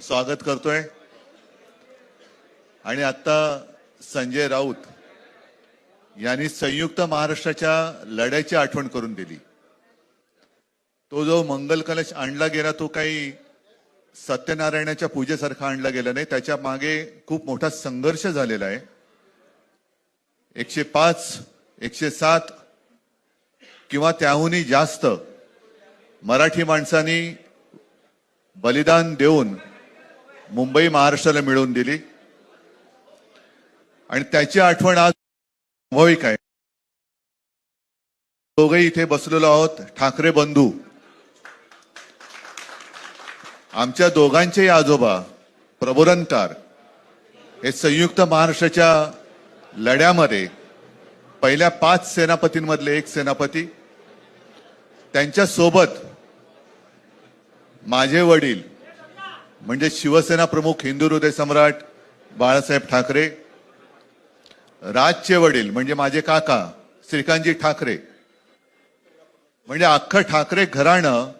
स्वागत करतोय। आणि आता संजय राऊत यांनी संयुक्त महाराष्ट्राच्या लढ्याची आठवण करून दिली। तो जो मंगल कलश आणला गेला तो काही सत्यनारायणाच्या पूजेसारखा आणला गेला नाही, त्याच्या मागे खूप मोठा संघर्ष झालेला आहे। 105 107 किंवा त्याहूनही जास्त मराठी माणसांनी बलिदान देऊन मुंबई महाराष्ट्राला मिळवून दिली आणि त्याची आठवण आज स्वाभाविक आहे। दोघेही इथे बसलेलो आहोत, ठाकरे बंधू। आमच्या दोघांचेही आजोबा प्रबोधनकार हे संयुक्त महाराष्ट्राच्या लढ्यामध्ये पहिल्या 5 सेनापतींमधले एक सेनापती। त्यांच्या सोबत माझे वडील म्हणजे शिवसेना प्रमुख हिंदू हृदय सम्राट बाळासाहेब ठाकरे, राजचे वडील म्हणजे माझे काका श्रीकांतजी ठाकरे, म्हणजे अख्खं ठाकरे घराणं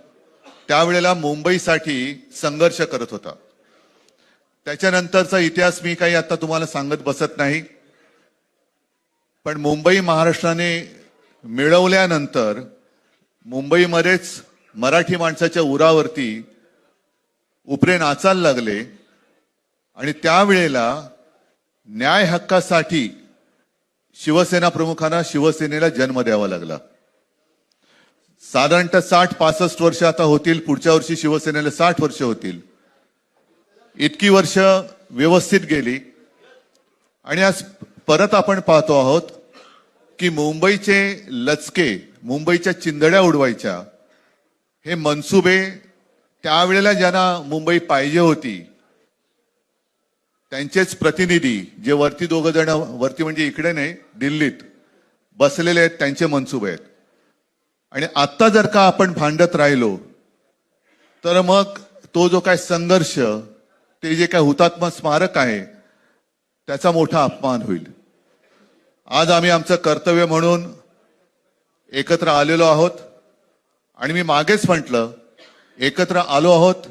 त्यावेळेला मुंबईसाठी संघर्ष करत होता। त्याच्यानंतरचा इतिहास मी काही आता तुम्हाला सांगत बसत नाही, पण मुंबई महाराष्ट्राने मिळवल्यानंतर मुंबईमध्येच मराठी माणसाच्या उरावरती उपरे नाचायला लागले आणि त्यावेळेला न्याय हक्कासाठी शिवसेना प्रमुखांना शिवसेनेला जन्म द्यावा लागला। साधारणतः 60-65 वर्ष आता होतील, पुढच्या वर्षी शिवसेनेला 60 वर्ष होतील। इतकी वर्ष व्यवस्थित गेली आणि आज परत आपण पाहतो आहोत की मुंबईचे लचके, मुंबईच्या चिंधड्या उडवायच्या हे मनसुबे त्यावेळेला ज्यांना मुंबई पाहिजे होती त्यांचेच प्रतिनिधी, जे वरती दोघ जण, वरती म्हणजे इकडे नाही दिल्लीत बसलेले आहेत, त्यांचे मनसुबे आहेत। आणि आता जर का आपण भांडत राहिलो तर मग तो जो काय संघर्ष, ते जे काय हुतात्मा स्मारक आहे त्याचा मोठा अपमान होईल। आज आम्ही आमचं कर्तव्य म्हणून एकत्र आलेलो आहोत आणि मी मागेच म्हटलं एकत्र आलो आहोत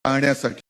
राहण्यासाठी।